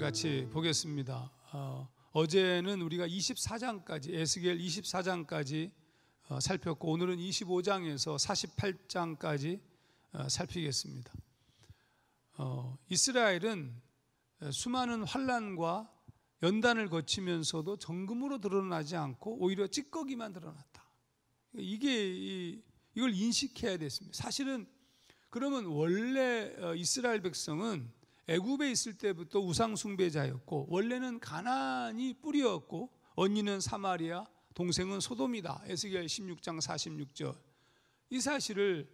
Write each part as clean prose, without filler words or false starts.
같이 보겠습니다. 어제는 우리가 24장까지 에스겔 24장까지 살폈고 오늘은 25장에서 48장까지 살피겠습니다. 이스라엘은 수많은 환난과 연단을 거치면서도 정금으로 드러나지 않고 오히려 찌꺼기만 드러났다. 이걸 인식해야 됐습니다. 사실은 그러면 원래 이스라엘 백성은 애굽에 있을 때부터 우상 숭배자였고 원래는 가나안이 뿌리였고 언니는 사마리아, 동생은 소돔이다. 에스겔 16장 46절. 이 사실을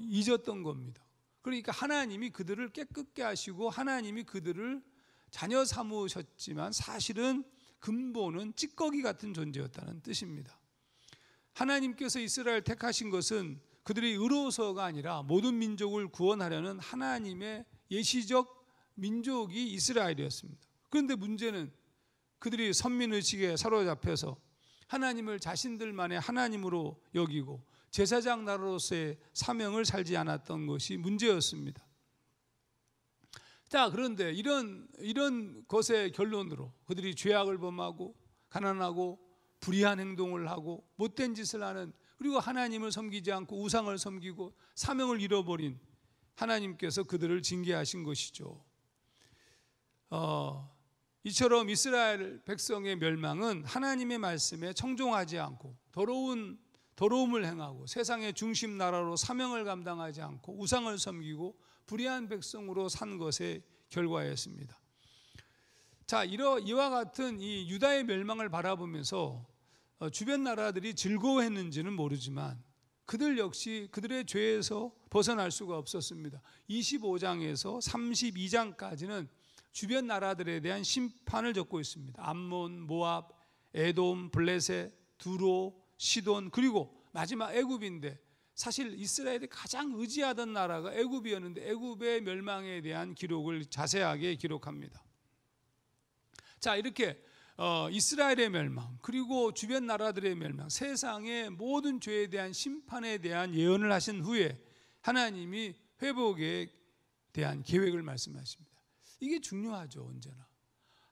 잊었던 겁니다. 그러니까 하나님이 그들을 깨끗게 하시고 하나님이 그들을 자녀 삼으셨지만 사실은 근본은 찌꺼기 같은 존재였다는 뜻입니다. 하나님께서 이스라엘 택하신 것은 그들이 의로워서가 아니라 모든 민족을 구원하려는 하나님의 예시적 민족이 이스라엘이었습니다. 그런데 문제는 그들이 선민의식에 사로잡혀서 하나님을 자신들만의 하나님으로 여기고 제사장 나라로서의 사명을 살지 않았던 것이 문제였습니다. 자, 그런데 이런 것의 결론으로 그들이 죄악을 범하고 가난하고 불의한 행동을 하고 못된 짓을 하는, 그리고 하나님을 섬기지 않고 우상을 섬기고 사명을 잃어버린 하나님께서 그들을 징계하신 것이죠. 이처럼 이스라엘 백성의 멸망은 하나님의 말씀에 청종하지 않고 더러움을 행하고 세상의 중심 나라로 사명을 감당하지 않고 우상을 섬기고 불의한 백성으로 산 것의 결과였습니다. 자, 이와 같은 이 유다의 멸망을 바라보면서 주변 나라들이 즐거워했는지는 모르지만 그들 역시 그들의 죄에서 벗어날 수가 없었습니다. 25장에서 32장까지는 주변 나라들에 대한 심판을 적고 있습니다. 암몬, 모압, 에돔, 블레셋, 두로, 시돈, 그리고 마지막 애굽인데 사실 이스라엘이 가장 의지하던 나라가 애굽이었는데 애굽의 멸망에 대한 기록을 자세하게 기록합니다. 자, 이렇게 이스라엘의 멸망 그리고 주변 나라들의 멸망, 세상의 모든 죄에 대한 심판에 대한 예언을 하신 후에 하나님이 회복에 대한 계획을 말씀하십니다. 이게 중요하죠. 언제나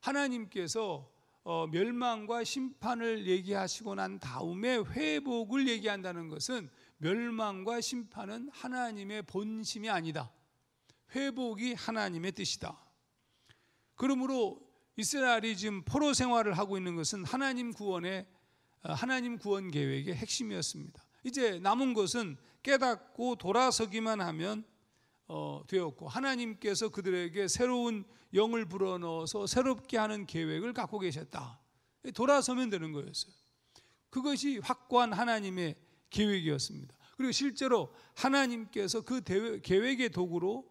하나님께서 멸망과 심판을 얘기하시고 난 다음에 회복을 얘기한다는 것은 멸망과 심판은 하나님의 본심이 아니다. 회복이 하나님의 뜻이다. 그러므로 이스라엘이 지금 포로 생활을 하고 있는 것은 하나님 구원 계획의 핵심이었습니다. 이제 남은 것은 깨닫고 돌아서기만 하면 되었고 하나님께서 그들에게 새로운 영을 불어넣어서 새롭게 하는 계획을 갖고 계셨다. 돌아서면 되는 거였어요. 그것이 확고한 하나님의 계획이었습니다. 그리고 실제로 하나님께서 그 계획의 도구로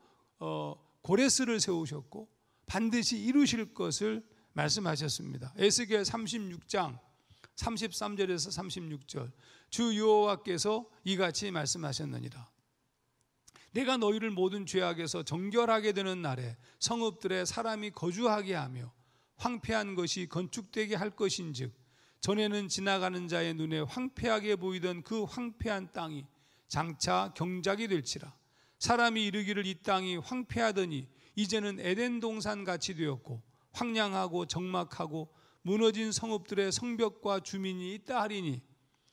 고레스를 세우셨고 반드시 이루실 것을 말씀하셨습니다. 에스겔 36장 33절에서 36절. 주 여호와께서 이같이 말씀하셨느니라. 내가 너희를 모든 죄악에서 정결하게 되는 날에 성읍들에 사람이 거주하게 하며 황폐한 것이 건축되게 할 것인즉 전에는 지나가는 자의 눈에 황폐하게 보이던 그 황폐한 땅이 장차 경작이 될지라. 사람이 이르기를 이 땅이 황폐하더니 이제는 에덴 동산 같이 되었고 황량하고 적막하고 무너진 성읍들의 성벽과 주민이 있다 하리니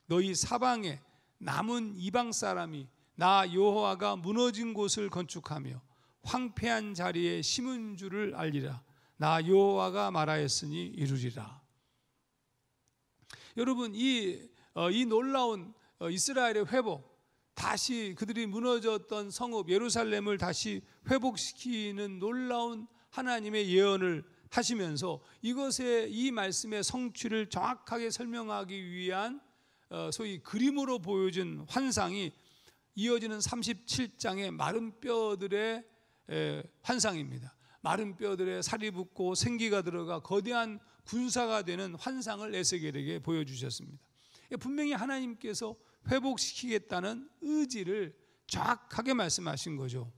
너희 사방에 남은 이방 사람이 나 여호와가 무너진 곳을 건축하며 황폐한 자리에 심은 줄을 알리라. 나 여호와가 말하였으니 이루리라. 여러분, 이 놀라운 이스라엘의 회복, 다시 그들이 무너졌던 성읍 예루살렘을 다시 회복시키는 놀라운 하나님의 예언을 하시면서 이 말씀의 성취를 정확하게 설명하기 위한 소위 그림으로 보여준 환상이 이어지는 37장의 마른 뼈들의 환상입니다. 마른 뼈들에 살이 붙고 생기가 들어가 거대한 군사가 되는 환상을 에스겔에게 보여주셨습니다. 분명히 하나님께서 회복시키겠다는 의지를 정확하게 말씀하신 거죠.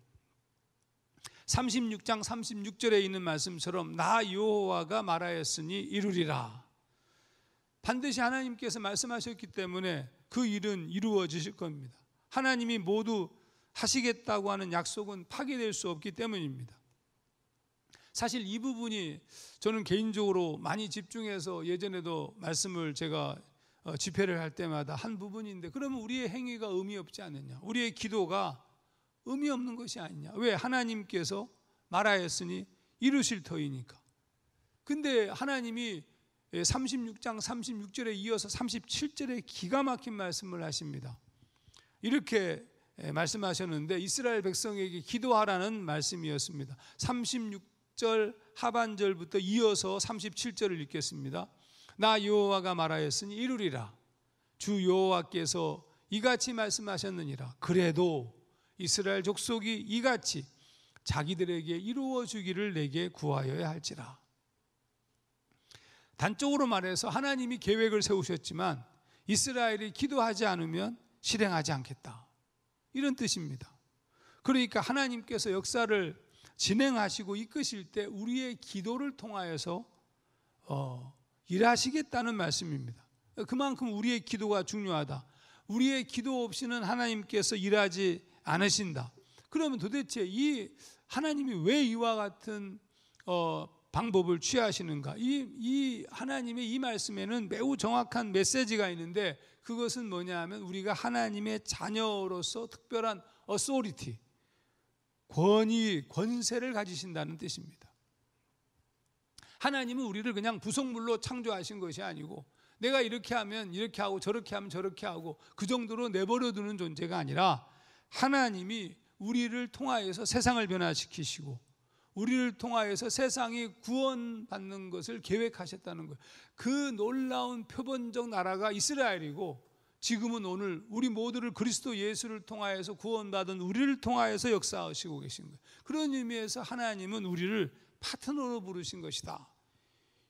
36장 36절에 있는 말씀처럼 나 여호와가 말하였으니 이루리라. 반드시 하나님께서 말씀하셨기 때문에 그 일은 이루어지실 겁니다. 하나님이 모두 하시겠다고 하는 약속은 파기될 수 없기 때문입니다. 사실 이 부분이 저는 개인적으로 많이 집중해서 예전에도 말씀을 제가 집회를 할 때마다 한 부분인데, 그러면 우리의 행위가 의미 없지 않느냐, 우리의 기도가 의미 없는 것이 아니냐. 왜? 하나님께서 말하였으니 이루실 터이니까. 근데 하나님이 36장 36절에 이어서 37절에 기가 막힌 말씀을 하십니다. 이렇게 말씀하셨는데, 이스라엘 백성에게 기도하라는 말씀이었습니다. 36절 하반절부터 이어서 37절을 읽겠습니다. 나 여호와가 말하였으니 이루리라. 주 여호와께서 이같이 말씀하셨느니라. 그래도 이스라엘 족속이 이같이 자기들에게 이루어 주기를 내게 구하여야 할지라. 단적으로 말해서 하나님이 계획을 세우셨지만 이스라엘이 기도하지 않으면 실행하지 않겠다, 이런 뜻입니다. 그러니까 하나님께서 역사를 진행하시고 이끄실 때 우리의 기도를 통하여서 일하시겠다는 말씀입니다. 그만큼 우리의 기도가 중요하다. 우리의 기도 없이는 하나님께서 일하지 않으신다. 그러면 도대체 이 하나님이 왜 이와 같은 방법을 취하시는가? 이 하나님의 이 말씀에는 매우 정확한 메시지가 있는데, 그것은 뭐냐 하면 우리가 하나님의 자녀로서 특별한 authority, 권위, 권세를 가지신다는 뜻입니다. 하나님은 우리를 그냥 부속물로 창조하신 것이 아니고, 내가 이렇게 하면 이렇게 하고 저렇게 하면 저렇게 하고 그 정도로 내버려 두는 존재가 아니라, 하나님이 우리를 통하여서 세상을 변화시키시고 우리를 통하여서 세상이 구원받는 것을 계획하셨다는 거예요. 그 놀라운 표본적 나라가 이스라엘이고, 지금은 오늘 우리 모두를 그리스도 예수를 통하여서 구원받은 우리를 통하여서 역사하시고 계신 거예요. 그런 의미에서 하나님은 우리를 파트너로 부르신 것이다,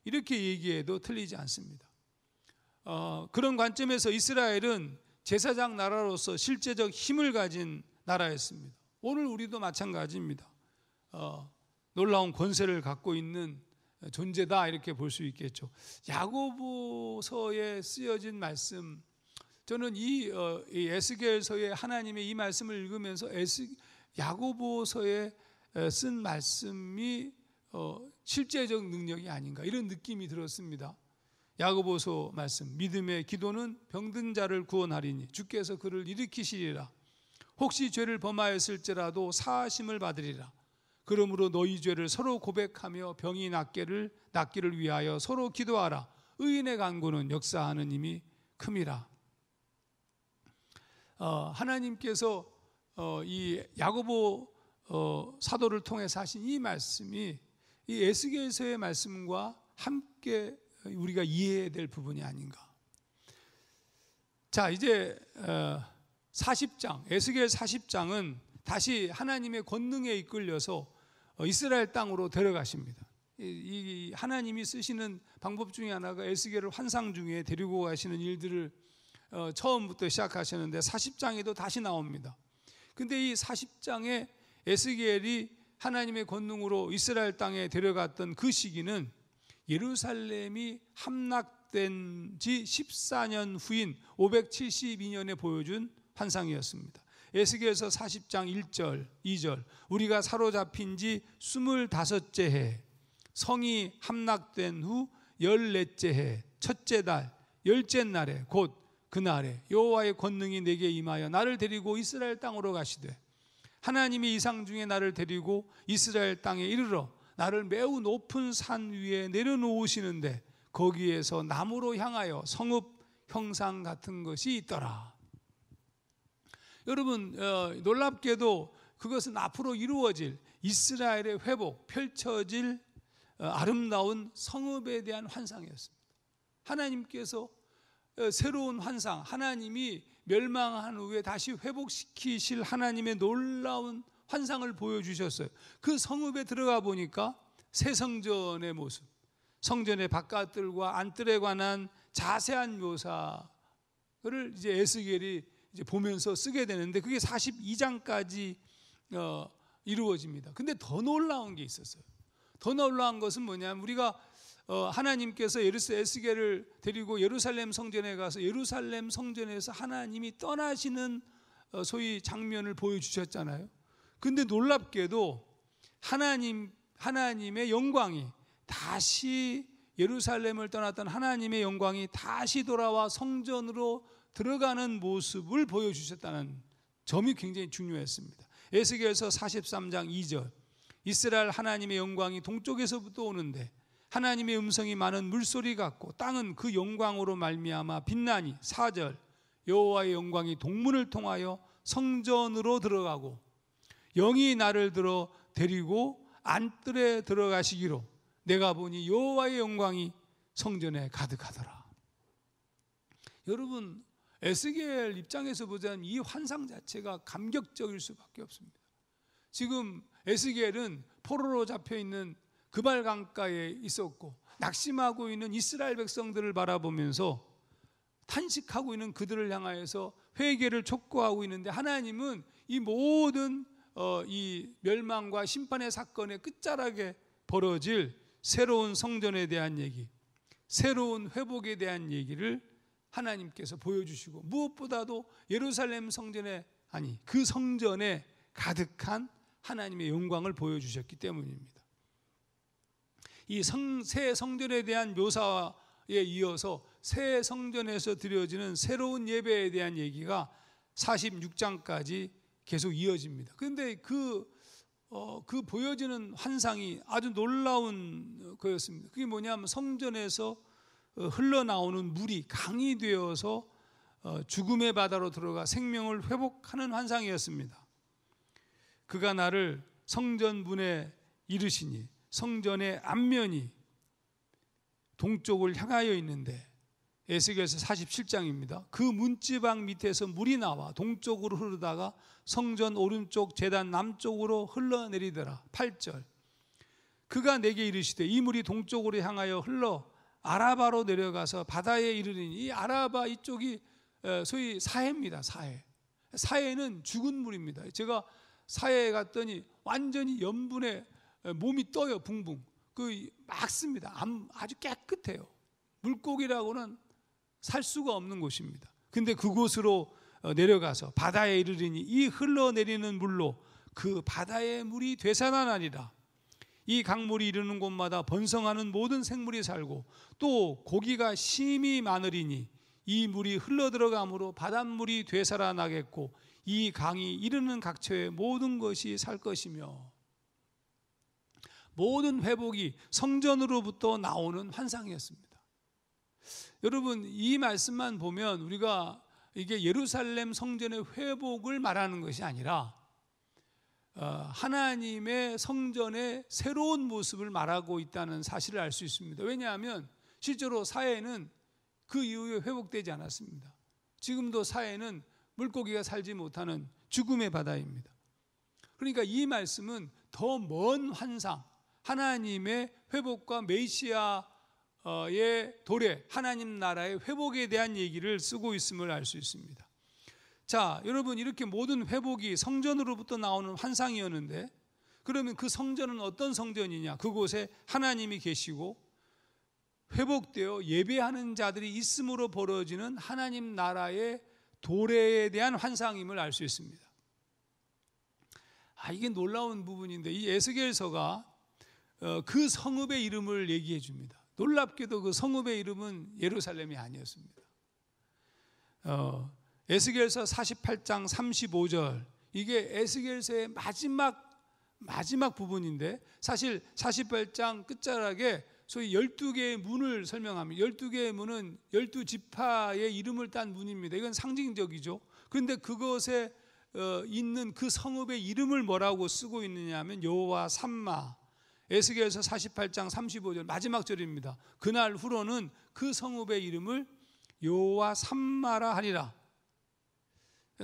이렇게 얘기해도 틀리지 않습니다. 그런 관점에서 이스라엘은 제사장 나라로서 실제적 힘을 가진 나라였습니다. 오늘 우리도 마찬가지입니다. 놀라운 권세를 갖고 있는 존재다, 이렇게 볼 수 있겠죠. 야고보서에 쓰여진 말씀, 저는 이 에스겔서의 하나님의 이 말씀을 읽으면서 야고보서에 쓴 말씀이 실제적 능력이 아닌가, 이런 느낌이 들었습니다. 야고보서 말씀, 믿음의 기도는 병든 자를 구원하리니 주께서 그를 일으키시리라. 혹시 죄를 범하였을지라도 사하심을 받으리라. 그러므로 너희 죄를 서로 고백하며 병이 낫기를 위하여 서로 기도하라. 의인의 간구는 역사하는 힘이 큼이라. 하나님께서 이 야고보 사도를 통해서 하신 이 말씀이 이 에스겔서의 말씀과 함께 우리가 이해해야 될 부분이 아닌가. 자, 이제 40장, 에스겔 40장은 다시 하나님의 권능에 이끌려서 이스라엘 땅으로 데려가십니다. 이 하나님이 쓰시는 방법 중에 하나가 에스겔을 환상 중에 데리고 가시는 일들을 처음부터 시작하셨는데 40장에도 다시 나옵니다. 근데 이 40장에 에스겔이 하나님의 권능으로 이스라엘 땅에 데려갔던 그 시기는 예루살렘이 함락된 지 14년 후인 572년에 보여준 환상이었습니다. 에스겔서 40장 1절 2절, 우리가 사로잡힌 지 25째 해, 성이 함락된 후 14째 해, 첫째 달 10째 날에, 곧 그날에 여호와의 권능이 내게 임하여 나를 데리고 이스라엘 땅으로 가시되, 하나님이 이상 중에 나를 데리고 이스라엘 땅에 이르러 나를 매우 높은 산 위에 내려놓으시는데 거기에서 나무로 향하여 성읍 형상 같은 것이 있더라. 여러분, 놀랍게도 그것은 앞으로 이루어질 이스라엘의 회복, 펼쳐질 아름다운 성읍에 대한 환상이었습니다. 하나님께서 새로운 환상, 하나님이 멸망한 후에 다시 회복시키실 하나님의 놀라운 환상을 보여주셨어요. 그 성읍에 들어가 보니까 새 성전의 모습, 성전의 바깥들과 안뜰에 관한 자세한 묘사를 이제 에스겔이 이제 보면서 쓰게 되는데, 그게 42장까지 이루어집니다. 근데 더 놀라운 게 있었어요. 더 놀라운 것은 뭐냐면, 우리가 하나님께서 에스겔을 데리고 예루살렘 성전에 가서 예루살렘 성전에서 하나님이 떠나시는 소위 장면을 보여주셨잖아요. 근데 놀랍게도 하나님의 영광이 다시 예루살렘을 떠났던 하나님의 영광이 다시 돌아와 성전으로 들어가는 모습을 보여주셨다는 점이 굉장히 중요했습니다. 에스겔서 43장 2절, 이스라엘 하나님의 영광이 동쪽에서부터 오는데 하나님의 음성이 많은 물소리 같고 땅은 그 영광으로 말미암아 빛나니. 4절, 여호와의 영광이 동문을 통하여 성전으로 들어가고 영이 나를 들어 데리고 안뜰에 들어가시기로 내가 보니 여호와의 영광이 성전에 가득하더라. 여러분, 에스겔 입장에서 보자면 이 환상 자체가 감격적일 수밖에 없습니다. 지금 에스겔은 포로로 잡혀있는 그발 강가에 있었고 낙심하고 있는 이스라엘 백성들을 바라보면서 탄식하고 있는 그들을 향하여서 회개를 촉구하고 있는데, 하나님은 이 모든 이 멸망과 심판의 사건의 끝자락에 벌어질 새로운 성전에 대한 얘기, 새로운 회복에 대한 얘기를 하나님께서 보여주시고, 무엇보다도 예루살렘 성전에, 아니 그 성전에 가득한 하나님의 영광을 보여주셨기 때문입니다. 이 새 성전에 대한 묘사에 이어서 새 성전에서 드려지는 새로운 예배에 대한 얘기가 46장까지 계속 이어집니다. 그런데 그 보여지는 환상이 아주 놀라운 거였습니다. 그게 뭐냐면 성전에서 흘러나오는 물이 강이 되어서 죽음의 바다로 들어가 생명을 회복하는 환상이었습니다. 그가 나를 성전문에 이르시니 성전의 앞면이 동쪽을 향하여 있는데, 에스겔서 47장입니다. 그 문지방 밑에서 물이 나와 동쪽으로 흐르다가 성전 오른쪽 제단 남쪽으로 흘러내리더라. 8절, 그가 내게 이르시되 이 물이 동쪽으로 향하여 흘러 아라바로 내려가서 바다에 이르리니. 이 아라바 이쪽이 소위 사해입니다. 사해는 죽은 물입니다. 제가 사해에 갔더니 완전히 염분에 몸이 떠요. 붕붕. 막습니다. 아주 깨끗해요. 물고기라고는 살 수가 없는 곳입니다. 근데 그곳으로 내려가서 바다에 이르리니 이 흘러내리는 물로 그 바다의 물이 되살아나리라. 이 강물이 이르는 곳마다 번성하는 모든 생물이 살고 또 고기가 심히 많으리니 이 물이 흘러들어가므로 바닷물이 되살아나겠고 이 강이 이르는 각처에 모든 것이 살 것이며. 모든 회복이 성전으로부터 나오는 환상이었습니다. 여러분, 이 말씀만 보면 우리가 이게 예루살렘 성전의 회복을 말하는 것이 아니라 하나님의 성전의 새로운 모습을 말하고 있다는 사실을 알 수 있습니다. 왜냐하면 실제로 사해는 그 이후에 회복되지 않았습니다. 지금도 사해는 물고기가 살지 못하는 죽음의 바다입니다. 그러니까 이 말씀은 더 먼 환상, 하나님의 회복과 메시아의 도래, 하나님 나라의 회복에 대한 얘기를 쓰고 있음을 알 수 있습니다. 자, 여러분, 이렇게 모든 회복이 성전으로부터 나오는 환상이었는데, 그러면 그 성전은 어떤 성전이냐? 그곳에 하나님이 계시고 회복되어 예배하는 자들이 있음으로 벌어지는 하나님 나라의 도래에 대한 환상임을 알 수 있습니다. 이게 놀라운 부분인데, 이 에스겔서가 그 성읍의 이름을 얘기해 줍니다. 놀랍게도 그 성읍의 이름은 예루살렘이 아니었습니다. 에스겔서 48장 35절, 이게 에스겔서의 마지막 부분인데, 사실 48장 끝자락에 소위 12개의 문을 설명합니다. 12개의 문은 12지파의 이름을 딴 문입니다. 이건 상징적이죠. 그런데 그것에 있는 그 성읍의 이름을 뭐라고 쓰고 있느냐 하면 여호와 삼마. 에스겔서 48장 35절 마지막 절입니다. 그날 후로는 그 성읍의 이름을 여호와 삼마라 하리라.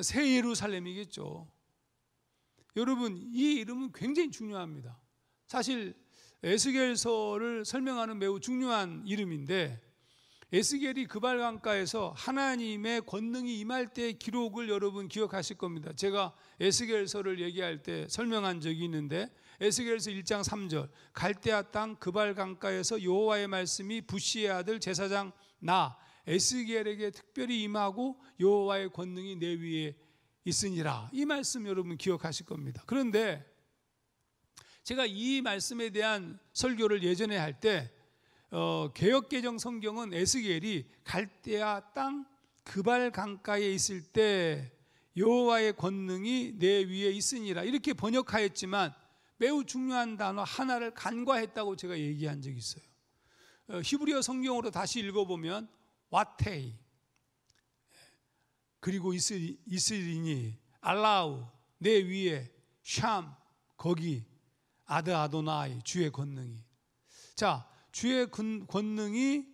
새 예루살렘이겠죠. 여러분, 이 이름은 굉장히 중요합니다. 사실 에스겔서를 설명하는 매우 중요한 이름인데, 에스겔이 그발 강가에서 하나님의 권능이 임할 때의 기록을 여러분 기억하실 겁니다. 제가 에스겔서를 얘기할 때 설명한 적이 있는데, 에스겔서 1장 3절, 갈대아 땅 그발 강가에서 여호와의 말씀이 부시의 아들 제사장 나 에스겔에게 특별히 임하고 여호와의 권능이 내 위에 있으니라. 이 말씀 여러분 기억하실 겁니다. 그런데 제가 이 말씀에 대한 설교를 예전에 할 때 개역개정 성경은 에스겔이 갈대아 땅 그발 강가에 있을 때 여호와의 권능이 내 위에 있으니라 이렇게 번역하였지만 매우 중요한 단어 하나를 간과했다고 제가 얘기한 적이 있어요. 히브리어 성경으로 다시 읽어보면 와테이, 그리고 이스리니, 알라우, 내 위에, 샴, 거기, 아드 아도나이, 주의 권능이. 자, 주의 권능이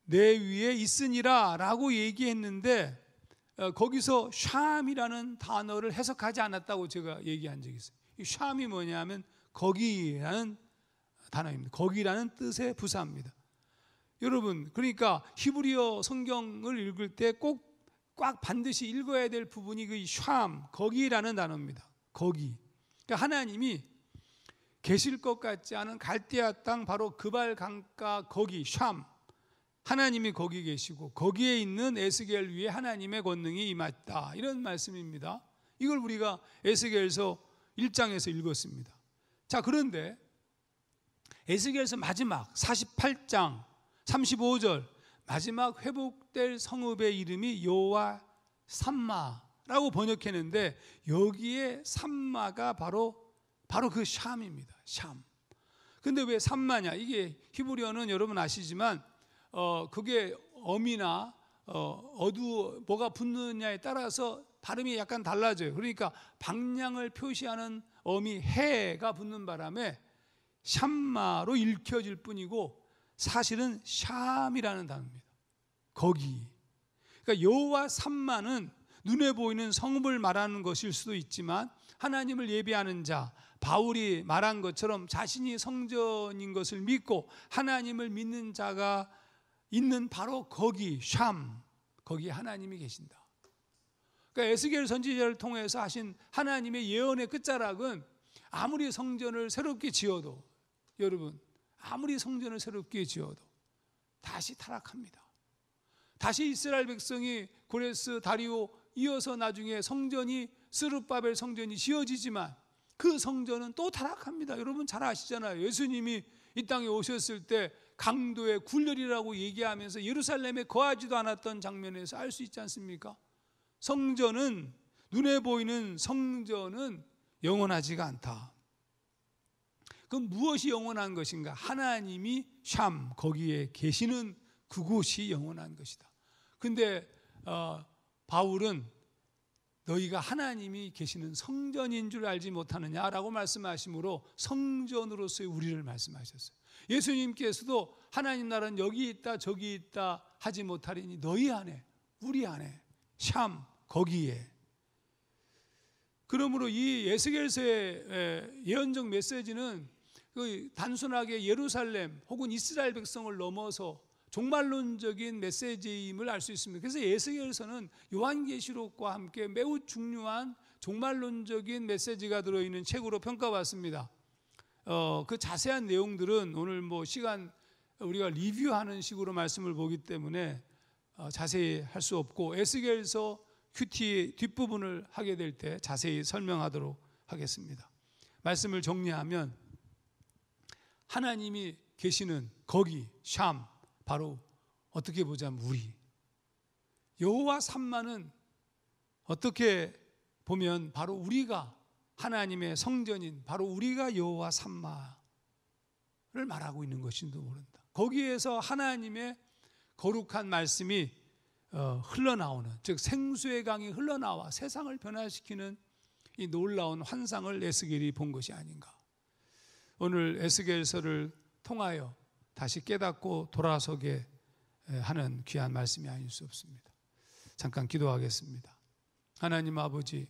내 위에 있으니라 라고 얘기했는데 거기서 샴이라는 단어를 해석하지 않았다고 제가 얘기한 적이 있어요. 이 샴이 뭐냐면 거기라는 단어입니다. 거기라는 뜻의 부사입니다. 여러분, 그러니까 히브리어 성경을 읽을 때 꼭 반드시 읽어야 될 부분이 그 샴, 거기라는 단어입니다. 거기. 그러니까 하나님이 계실 것 같지 않은 갈대아 땅 바로 그발 강가 거기 샴, 하나님이 거기 계시고 거기에 있는 에스겔 위에 하나님의 권능이 임했다, 이런 말씀입니다. 이걸 우리가 에스겔서 1장에서 읽었습니다. 자, 그런데 에스겔서 마지막 48장 35절 마지막 회복될 성읍의 이름이 여호와 삼마라고 번역했는데 여기에 삼마가 바로 그 샴입니다. 샴. 근데 왜 삼마냐? 이게 히브리어는 여러분 아시지만 그게 어미나 뭐가 붙느냐에 따라서 발음이 약간 달라져요. 그러니까 방향을 표시하는 어미 해가 붙는 바람에 샴마로 읽혀질 뿐이고 사실은 샴이라는 단어입니다. 거기. 그러니까 여호와 삼마는 눈에 보이는 성읍을 말하는 것일 수도 있지만 하나님을 예배하는 자, 바울이 말한 것처럼 자신이 성전인 것을 믿고 하나님을 믿는 자가 있는 바로 거기 샴, 거기 하나님이 계신다. 그러니까 에스겔 선지자를 통해서 하신 하나님의 예언의 끝자락은 아무리 성전을 새롭게 지어도, 여러분, 아무리 성전을 새롭게 지어도 다시 타락합니다. 다시 이스라엘 백성이 고레스, 다리오 이어서 나중에 성전이 스룹바벨 성전이 지어지지만 그 성전은 또 타락합니다. 여러분 잘 아시잖아요. 예수님이 이 땅에 오셨을 때 강도의 굴절이라고 얘기하면서 예루살렘에 거하지도 않았던 장면에서 알 수 있지 않습니까? 성전은, 눈에 보이는 성전은 영원하지가 않다. 그럼 무엇이 영원한 것인가? 하나님이 샴, 거기에 계시는 그곳이 영원한 것이다. 근데 바울은 너희가 하나님이 계시는 성전인 줄 알지 못하느냐라고 말씀하시므로 성전으로서의 우리를 말씀하셨어요. 예수님께서도 하나님 나라는 여기 있다 저기 있다 하지 못하리니 너희 안에, 우리 안에, 샴, 거기에. 그러므로 이 에스겔서의 예언적 메시지는 단순하게 예루살렘 혹은 이스라엘 백성을 넘어서 종말론적인 메시지임을 알 수 있습니다. 그래서 에스겔서는 요한계시록과 함께 매우 중요한 종말론적인 메시지가 들어있는 책으로 평가받습니다. 그 자세한 내용들은 오늘 시간 우리가 리뷰하는 식으로 말씀을 보기 때문에 자세히 할 수 없고 에스겔서 큐티 뒷부분을 하게 될 때 자세히 설명하도록 하겠습니다. 말씀을 정리하면 하나님이 계시는 거기 샴, 바로 어떻게 보자면 우리 여호와 삼마는 어떻게 보면 바로 우리가 하나님의 성전인 바로 우리가 여호와 삼마를 말하고 있는 것인지도 모른다. 거기에서 하나님의 거룩한 말씀이 흘러나오는, 즉 생수의 강이 흘러나와 세상을 변화시키는 이 놀라운 환상을 에스겔이 본 것이 아닌가. 오늘 에스겔서를 통하여 다시 깨닫고 돌아서게 하는 귀한 말씀이 아닐 수 없습니다. 잠깐 기도하겠습니다. 하나님 아버지,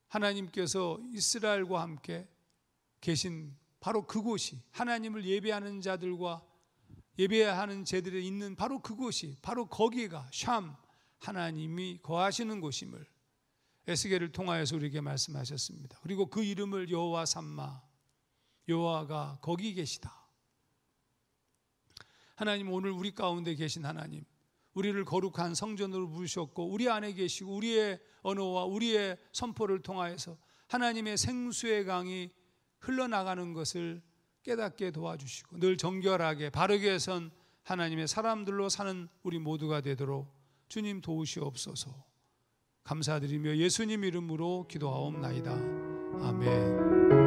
하나님께서 이스라엘과 함께 계신 바로 그곳이, 하나님을 예배하는 자들과 예배하는 제들이 있는 바로 그곳이, 바로 거기가 샴, 하나님이 거하시는 곳임을 에스겔을 통하여서 우리에게 말씀하셨습니다. 그리고 그 이름을 여호와 삼마, 여호와가 거기 계시다. 하나님, 오늘 우리 가운데 계신 하나님, 우리를 거룩한 성전으로 부르셨고 우리 안에 계시고 우리의 언어와 우리의 선포를 통하여서 하나님의 생수의 강이 흘러나가는 것을 깨닫게 도와주시고 늘 정결하게 바르게 선 하나님의 사람들로 사는 우리 모두가 되도록 주님 도우시옵소서. 감사드리며 예수님 이름으로 기도하옵나이다. 아멘.